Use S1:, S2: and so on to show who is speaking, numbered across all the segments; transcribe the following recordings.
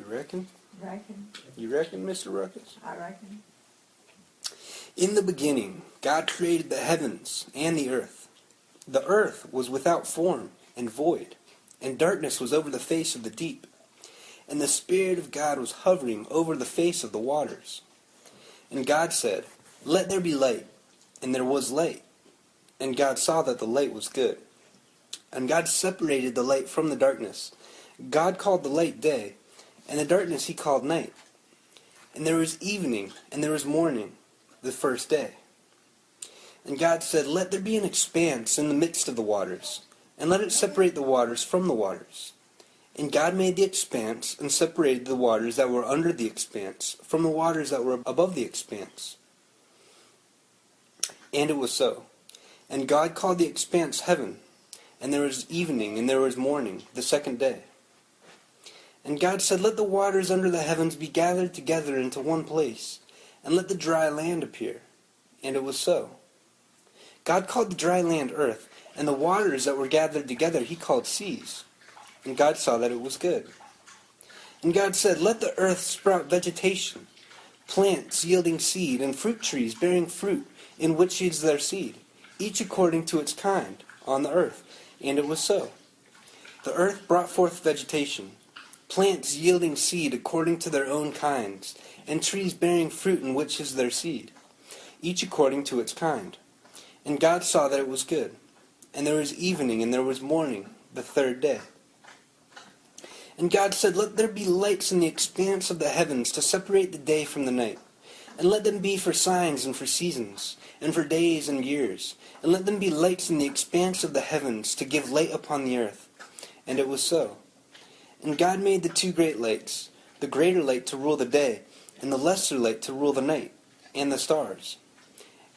S1: You reckon?
S2: Reckon.
S1: You reckon, Mr. Ruckus?
S2: I reckon.
S1: In the beginning, God created the heavens and the earth. The earth was without form and void, and darkness was over the face of the deep. And the Spirit of God was hovering over the face of the waters. And God said, "Let there be light," and there was light. And God saw that the light was good. And God separated the light from the darkness. God called the light day, and the darkness he called night. And there was evening, and there was morning, the first day. And God said, "Let there be an expanse in the midst of the waters, and let it separate the waters from the waters." And God made the expanse, and separated the waters that were under the expanse from the waters that were above the expanse. And it was so. And God called the expanse heaven. And there was evening, and there was morning, the second day. And God said, "Let the waters under the heavens be gathered together into one place, and let the dry land appear." And it was so. God called the dry land earth, and the waters that were gathered together he called seas. And God saw that it was good. And God said, "Let the earth sprout vegetation, plants yielding seed, and fruit trees bearing fruit, in which is their seed, each according to its kind, on the earth." And it was so. The earth brought forth vegetation, plants yielding seed according to their own kinds, and trees bearing fruit in which is their seed, each according to its kind. And God saw that it was good. And there was evening, and there was morning, the third day. And God said, "Let there be lights in the expanse of the heavens to separate the day from the night. And let them be for signs and for seasons, and for days and years. And let them be lights in the expanse of the heavens to give light upon the earth." And it was so. And God made the two great lights, the greater light to rule the day, and the lesser light to rule the night, and the stars.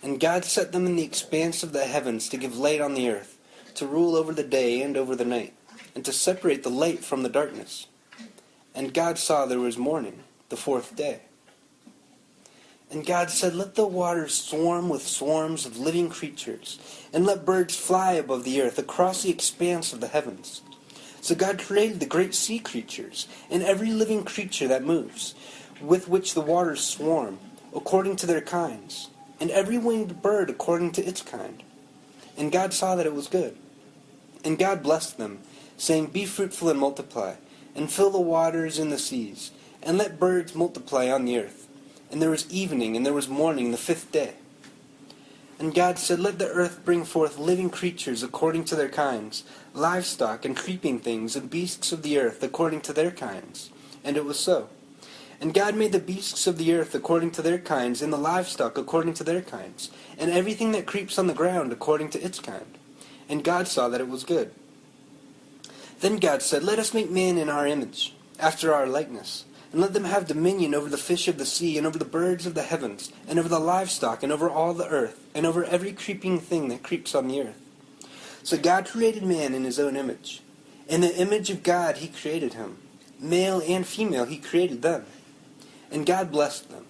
S1: And God set them in the expanse of the heavens to give light on the earth, to rule over the day and over the night, and to separate the light from the darkness. And God saw there was morning, the fourth day. And God said, "Let the waters swarm with swarms of living creatures, and let birds fly above the earth across the expanse of the heavens." So God created the great sea creatures, and every living creature that moves, with which the waters swarm, according to their kinds, and every winged bird according to its kind. And God saw that it was good. And God blessed them, saying, "Be fruitful and multiply, and fill the waters in the seas, and let birds multiply on the earth." And there was evening, and there was morning, the fifth day. And God said, "Let the earth bring forth living creatures according to their kinds, livestock and creeping things, and beasts of the earth according to their kinds." And it was so. And God made the beasts of the earth according to their kinds, and the livestock according to their kinds, and everything that creeps on the ground according to its kind. And God saw that it was good. Then God said, "Let us make man in our image, after our likeness, and let them have dominion over the fish of the sea, and over the birds of the heavens, and over the livestock, and over all the earth, and over every creeping thing that creeps on the earth." So God created man in his own image. In the image of God he created him. Male and female he created them. And God blessed them.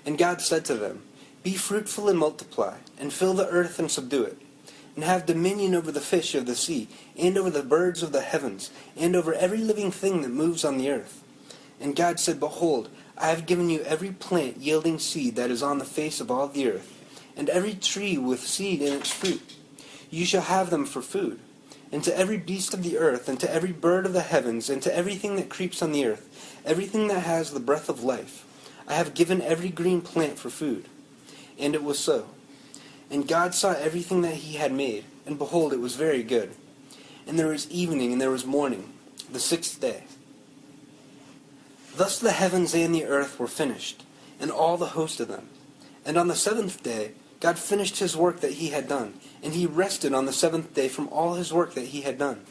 S1: And God said to them, "Be fruitful and multiply, and fill the earth and subdue it, and have dominion over the fish of the sea, and over the birds of the heavens, and over every living thing that moves on the earth." And God said, "Behold, I have given you every plant yielding seed that is on the face of all the earth, and every tree with seed in its fruit. You shall have them for food. And to every beast of the earth, and to every bird of the heavens, and to everything that creeps on the earth, everything that has the breath of life, I have given every green plant for food." And it was so. And God saw everything that he had made, and behold, it was very good. And there was evening, and there was morning, the sixth day. Thus the heavens and the earth were finished, and all the host of them. And on the seventh day God finished his work that he had done, and he rested on the seventh day from all his work that he had done.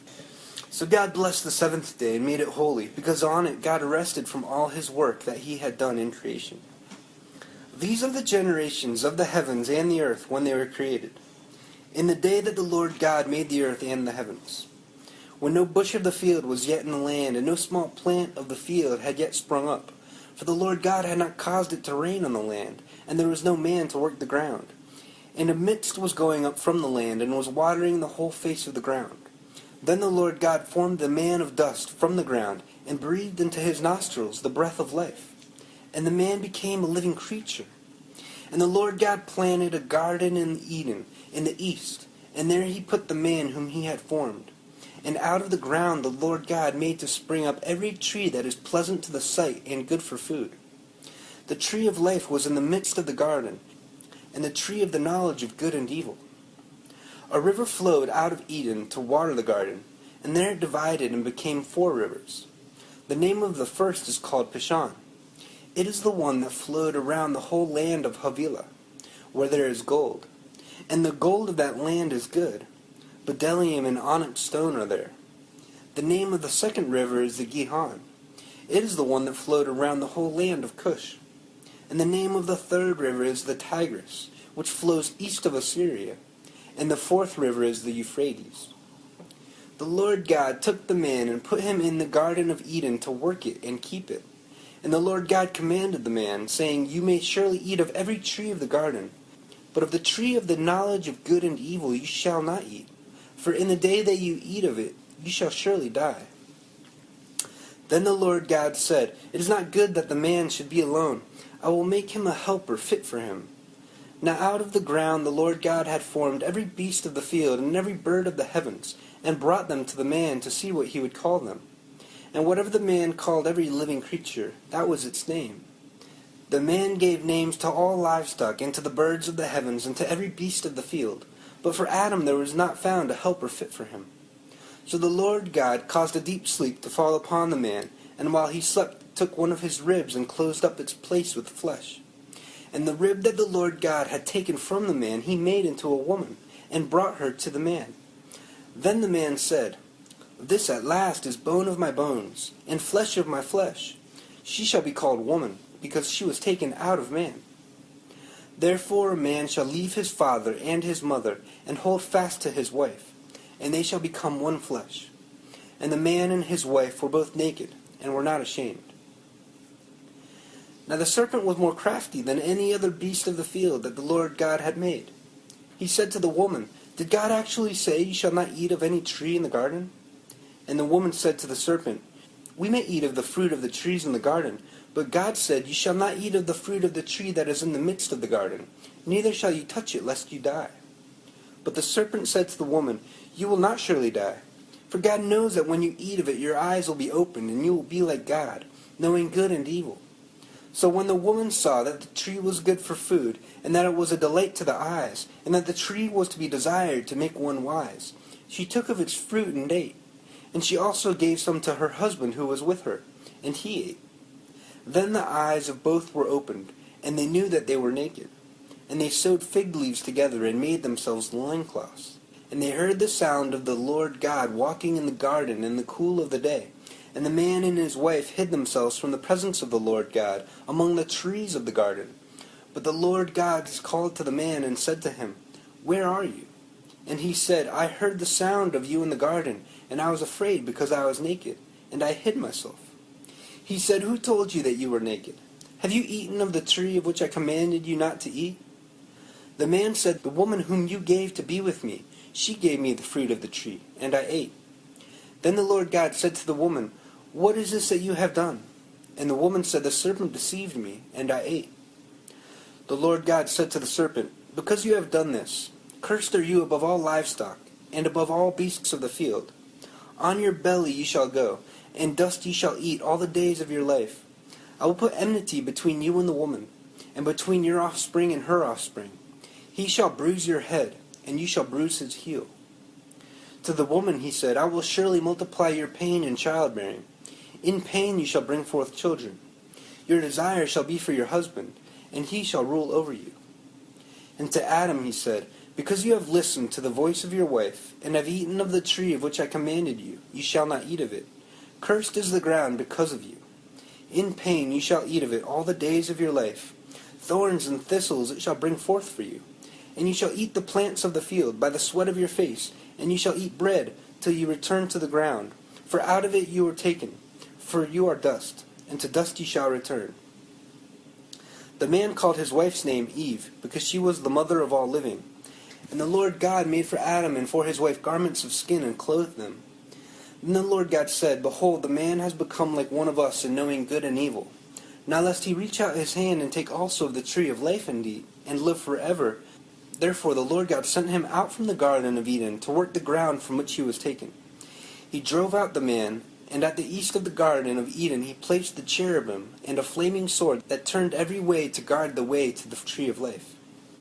S1: So God blessed the seventh day and made it holy, because on it God rested from all his work that he had done in creation. These are the generations of the heavens and the earth when they were created, in the day that the Lord God made the earth and the heavens, when no bush of the field was yet in the land, and no small plant of the field had yet sprung up. For the Lord God had not caused it to rain on the land, and there was no man to work the ground. And a mist was going up from the land, and was watering the whole face of the ground. Then the Lord God formed the man of dust from the ground, and breathed into his nostrils the breath of life. And the man became a living creature. And the Lord God planted a garden in Eden, in the east, and there he put the man whom he had formed. And out of the ground the Lord God made to spring up every tree that is pleasant to the sight and good for food. The tree of life was in the midst of the garden, and the tree of the knowledge of good and evil. A river flowed out of Eden to water the garden, and there it divided and became 4 rivers. The name of the first is called Pishon. It is the one that flowed around the whole land of Havilah, where there is gold. And the gold of that land is good. Bdellium and onyx stone are there. The name of the second river is the Gihon. It is the one that flowed around the whole land of Cush. And the name of the third river is the Tigris, which flows east of Assyria. And the fourth river is the Euphrates. The Lord God took the man and put him in the garden of Eden to work it and keep it. And the Lord God commanded the man, saying, You may surely eat of every tree of the garden, but of the tree of the knowledge of good and evil you shall not eat. For in the day that you eat of it, you shall surely die. Then the Lord God said, It is not good that the man should be alone. I will make him a helper fit for him. Now out of the ground the Lord God had formed every beast of the field and every bird of the heavens, and brought them to the man to see what he would call them. And whatever the man called every living creature, that was its name. The man gave names to all livestock, and to the birds of the heavens, and to every beast of the field. But for Adam there was not found a helper fit for him. So the Lord God caused a deep sleep to fall upon the man, and while he slept took one of his ribs and closed up its place with flesh. And the rib that the Lord God had taken from the man he made into a woman, and brought her to the man. Then the man said, This at last is bone of my bones, and flesh of my flesh. She shall be called woman, because she was taken out of man. Therefore a man shall leave his father and his mother, and hold fast to his wife, and they shall become one flesh. And the man and his wife were both naked, and were not ashamed. Now the serpent was more crafty than any other beast of the field that the Lord God had made. He said to the woman, Did God actually say, You shall not eat of any tree in the garden? And the woman said to the serpent, We may eat of the fruit of the trees in the garden, but God said, You shall not eat of the fruit of the tree that is in the midst of the garden, neither shall you touch it, lest you die. But the serpent said to the woman, You will not surely die. For God knows that when you eat of it, your eyes will be opened, and you will be like God, knowing good and evil. So when the woman saw that the tree was good for food, and that it was a delight to the eyes, and that the tree was to be desired to make one wise, she took of its fruit and ate. And she also gave some to her husband who was with her, and he ate. Then the eyes of both were opened, and they knew that they were naked. And they sewed fig leaves together and made themselves loincloths. And they heard the sound of the Lord God walking in the garden in the cool of the day. And the man and his wife hid themselves from the presence of the Lord God among the trees of the garden. But the Lord God called to the man and said to him, Where are you? And he said, I heard the sound of you in the garden, and I was afraid because I was naked, and I hid myself. He said, Who told you that you were naked? Have you eaten of the tree of which I commanded you not to eat? The man said, The woman whom you gave to be with me, she gave me the fruit of the tree, and I ate. Then the Lord God said to the woman, What is this that you have done? And the woman said, The serpent deceived me, and I ate. The Lord God said to the serpent, Because you have done this, cursed are you above all livestock, and above all beasts of the field. On your belly you shall go, and dust ye shall eat all the days of your life. I will put enmity between you and the woman, and between your offspring and her offspring. He shall bruise your head, and you shall bruise his heel. To the woman he said, I will surely multiply your pain in childbearing. In pain you shall bring forth children. Your desire shall be for your husband, and he shall rule over you. And to Adam he said, Because you have listened to the voice of your wife, and have eaten of the tree of which I commanded you, you shall not eat of it. Cursed is the ground because of you. In pain you shall eat of it all the days of your life. Thorns and thistles it shall bring forth for you. And you shall eat the plants of the field by the sweat of your face, and you shall eat bread till you return to the ground. For out of it you were taken, for you are dust, and to dust ye shall return. The man called his wife's name Eve, because she was the mother of all living. And the Lord God made for Adam and for his wife garments of skin and clothed them. Then the Lord God said, Behold, the man has become like one of us in knowing good and evil. Now lest he reach out his hand and take also of the tree of life and eat, and live forever. Therefore the Lord God sent him out from the Garden of Eden to work the ground from which he was taken. He drove out the man, and at the east of the Garden of Eden he placed the cherubim and a flaming sword that turned every way to guard the way to the tree of life.